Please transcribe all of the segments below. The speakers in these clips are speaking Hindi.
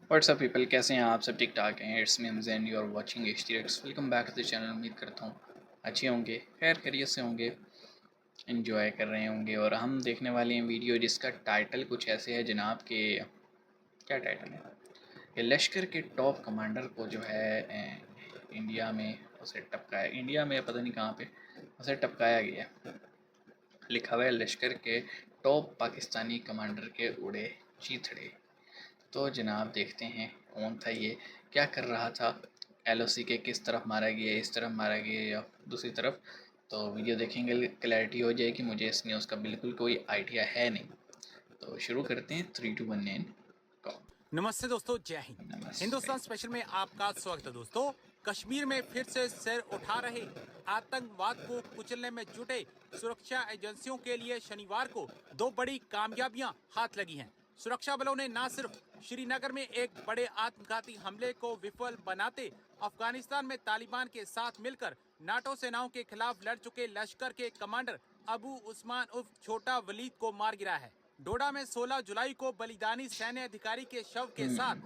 व्हाट्सअप पीपल, कैसे हैं आप सब? ठीक ठाक हैं? It's me and you are watching HTX। Welcome back to the channel. उम्मीद करता हूँ अच्छे होंगे, खैर खैरियत से होंगे, एंजॉय कर रहे होंगे। और हम देखने वाले हैं वीडियो जिसका टाइटल कुछ ऐसे है जनाब के, क्या टाइटल है? ये लश्कर के टॉप कमांडर को जो है इंडिया में उसे टपकाया, इंडिया में पता नहीं कहाँ पे उसे टपकाया गया। लिखा हुआ है लश्कर के टॉप पाकिस्तानी कमांडर के उड़े चीथड़े। तो जनाब देखते हैं कौन था ये, क्या कर रहा था, LOC के किस तरफ मारा गया, इस तरफ मारा गया या दूसरी तरफ। तो वीडियो देखेंगे, क्लैरिटी हो जाएगी। मुझे इस न्यूज़ का बिल्कुल कोई आइडिया है नहीं। तो शुरू करते हैं 3 2 1 9 गो। नमस्ते दोस्तों, जय हिंद। नमस्ते। हिंदुस्तान स्पेशल में आपका स्वागत है दोस्तों। कश्मीर में फिर से सिर उठा रहे आतंकवाद को कुचलने में जुटे सुरक्षा एजेंसियों के लिए शनिवार को दो बड़ी कामयाबियां हाथ लगी हैं। सुरक्षा बलों ने न सिर्फ श्रीनगर में एक बड़े आत्मघाती हमले को विफल बनाते अफगानिस्तान में तालिबान के साथ मिलकर नाटो सेनाओं के खिलाफ लड़ चुके लश्कर के कमांडर अबू उस्मान उर्फ छोटा वलीद को मार गिरा है। डोडा में 16 जुलाई को बलिदानी सैन्य अधिकारी के शव के साथ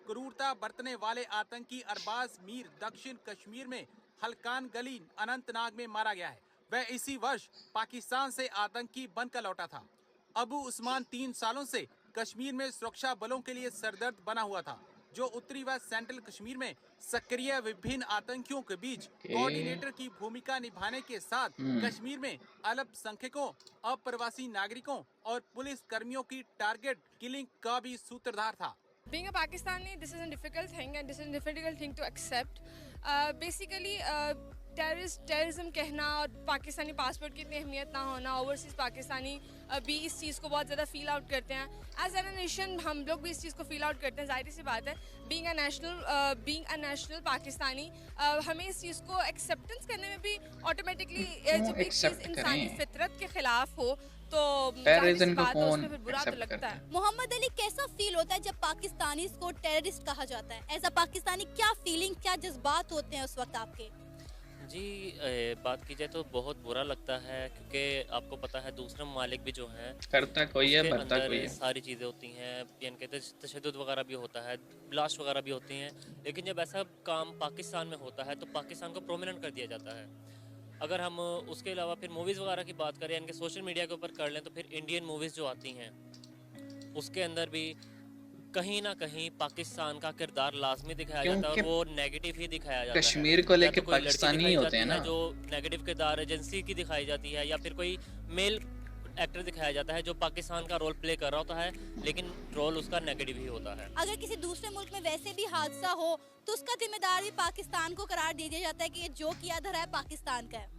क्रूरता बरतने वाले आतंकी अरबाज मीर दक्षिण कश्मीर में हल्कान गली अनंतनाग में मारा गया है। वह इसी वर्ष पाकिस्तान से आतंकी बनकर लौटा था। अबू उस्मान 3 सालों से कश्मीर में सुरक्षा बलों के लिए सरदर्द बना हुआ था, जो उत्तरी व सेंट्रल कश्मीर में सक्रिय विभिन्न आतंकियों के बीच कोऑर्डिनेटर की भूमिका निभाने के साथ कश्मीर में अल्पसंख्यकों, अप्रवासी नागरिकों और पुलिस कर्मियों की टारगेट किलिंग का भी सूत्रधार था। Being a Pakistani, this is a difficult thing and this is a difficult thing to accept. Basically, terrorism कहना और पाकिस्तानी पासपोर्ट की इतनी अहमियत ना होना, ओवरसीज़ पाकिस्तानी भी इस चीज़ को बहुत ज़्यादा फील आउट करते हैं। एज एन नेशन हम लोग भी इस चीज़ को फील आउट करते हैं, जाहिर सी बात है। बीइंग अ नेशनल पाकिस्तानी, हमें इस चीज़ को एक्सेप्टेंस करने में भी ऑटोमेटिकली जब एक चीज़ इंसानी फितरत के ख़िलाफ़ हो तो टेररिज्म को बात है, कौन उसमें फिर बुरा तो एक्सेप्ट लगता करता है। है? मोहम्मद अली, कैसा फील होता है जब पाकिस्तानी को टेररिस्ट कहा जाता है? एज अ पाकिस्तानी क्या फीलिंग, क्या जज्बात होते हैं उस वक्त आपके? जी, बात की जाए तो बहुत बुरा लगता है, क्योंकि आपको पता है दूसरे ममालिक भी जो हैं करता कोई है, उसके भरता कोई अंदर है। सारी चीज़ें होती हैं, यानी कि तशद्दुद वगैरह भी होता है, ब्लास्ट वगैरह भी होती हैं। लेकिन जब ऐसा काम पाकिस्तान में होता है तो पाकिस्तान को प्रोमिनेंट कर दिया जाता है। अगर हम उसके अलावा फिर मूवीज़ वगैरह की बात करें, यानी कि सोशल मीडिया के ऊपर कर लें, तो फिर इंडियन मूवीज़ जो आती हैं उसके अंदर भी कहीं ना कहीं पाकिस्तान का किरदार लाजमी दिखाया जाता है, क्योंकि और वो नेगेटिव ही दिखाया जाता है। कश्मीर को या लेके तो कोई लड़की पाकिस्तानी दिखाई होते जाती हैं है ना। जो नेगेटिव किरदार एजेंसी की दिखाई जाती है, या फिर कोई मेल एक्टर दिखाया जाता है जो पाकिस्तान का रोल प्ले कर रहा होता है, लेकिन रोल उसका नेगेटिव ही होता है। अगर किसी दूसरे मुल्क में वैसे भी हादसा हो तो उसका जिम्मेदार भी पाकिस्तान को करार दे दिया जाता है कि ये जो किया धरा है पाकिस्तान का है।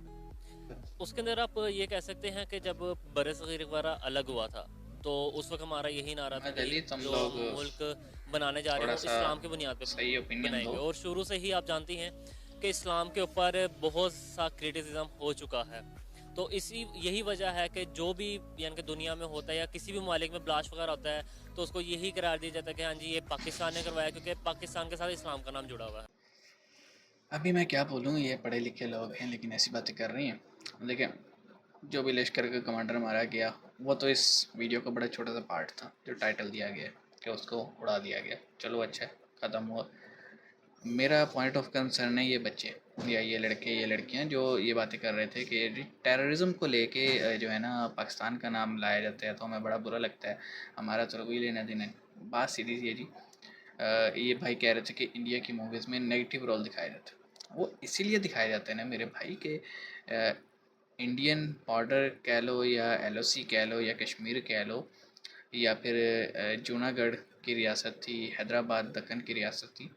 उसके अंदर आप ये कह सकते हैं कि जब बरसगीर वगैरह अलग हुआ था तो उस वक्त हमारा यही नारा था कि तुम जो लोग मुल्क बनाने जा रहे थोड़ा हैं वो सा इस्लाम की बुनियाद पे सही ओपिनियन बनाएंगे। दो। और शुरू से ही आप जानती हैं कि इस्लाम के ऊपर बहुत सा क्रिटिसिज्म हो चुका है। तो यही वजह है कि जो भी यानी कि दुनिया में होता है या किसी भी मालिक में ब्लास्ट वगैरह होता है तो उसको यही करार दिया जाता है कि हाँ जी ये पाकिस्तान ने करवाया, क्योंकि पाकिस्तान के साथ इस्लाम का नाम जुड़ा हुआ है। अभी मैं क्या बोलूँ, ये पढ़े लिखे लोग हैं लेकिन ऐसी बातें कर रही हैं। देखिए, जो भी लश्कर का कमांडर मारा गया वो तो इस वीडियो का बड़ा छोटा सा पार्ट था जो टाइटल दिया गया कि उसको उड़ा दिया गया। चलो अच्छा है, ख़त्म हुआ। मेरा पॉइंट ऑफ कंसर्न है ये बच्चे या ये लड़के ये लड़कियां जो ये बातें कर रहे थे कि टेररिज्म को लेके जो है ना पाकिस्तान का नाम लाया जाता है, तो हमें बड़ा बुरा लगता है। हमारा तो कोई लेना देना नहीं। बात सीधी सी है जी। ये भाई कह रहे थे कि इंडिया की मूवीज़ में नेगेटिव रोल दिखाया जाता है। वो इसीलिए दिखाया जाता है ना मेरे भाई के इंडियन बॉर्डर कह लो या LOC कह लो या कश्मीर कह लो या फिर जूनागढ़ की रियासत थी, हैदराबाद दक्कन की रियासत थी,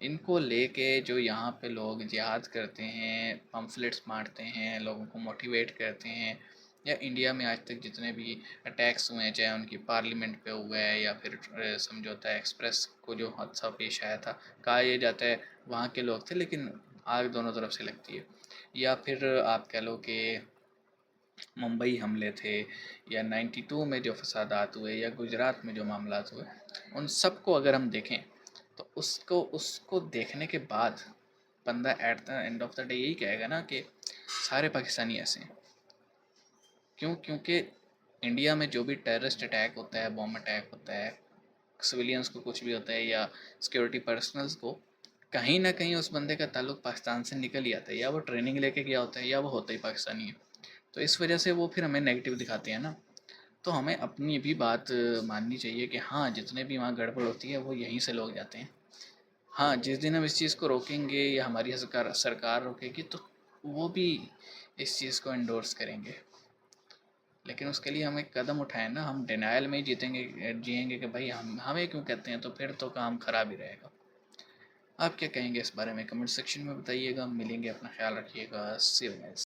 इनको लेके जो यहाँ पे लोग जिहाद करते हैं, पम्फलेट्स बांटते हैं, लोगों को मोटिवेट करते हैं, या इंडिया में आज तक जितने भी अटैक्स हुए हैं, चाहे उनकी पार्लियामेंट पे हुआ है या फिर समझौता एक्सप्रेस को जो हादसा पेश आया था, कहा यह जाता है वहाँ के लोग थे, लेकिन आग दोनों तरफ से लगती है। या फिर आप कह लो कि मुंबई हमले थे या 92 में जो फसादात हुए या गुजरात में जो मामलात हुए, उन सब को अगर हम देखें तो उसको उसको देखने के बाद बंदा at the end of the day यही कहेगा ना कि सारे पाकिस्तानी ऐसे हैं। क्यों? क्योंकि इंडिया में जो भी टेररिस्ट अटैक होता है, बॉम्ब अटैक होता है, सिविलियंस को कुछ भी होता है या सिक्योरिटी पर्सनल्स को, कहीं ना कहीं उस बंदे का ताल्लुक पाकिस्तान से निकल ही आता है, या वो ट्रेनिंग लेके गया होता है या वो होता ही पाकिस्तानी है। तो इस वजह से वो फिर हमें नेगेटिव दिखाते हैं ना। तो हमें अपनी भी बात माननी चाहिए कि हाँ, जितने भी वहाँ गड़बड़ होती है वो यहीं से लोग जाते हैं। हाँ, जिस दिन हम इस चीज़ को रोकेंगे या हमारी सरकार रोकेगी तो वो भी इस चीज़ को एंडोर्स करेंगे। लेकिन उसके लिए हम एक कदम उठाएं ना, हम डिनायल में ही जिएंगे कि भाई हम हमें क्यों कहते हैं, तो फिर तो काम खराब ही रहेगा। आप क्या कहेंगे इस बारे में? कमेंट सेक्शन में बताइएगा। मिलेंगे, अपना ख्याल रखिएगा। सी यू गाइस।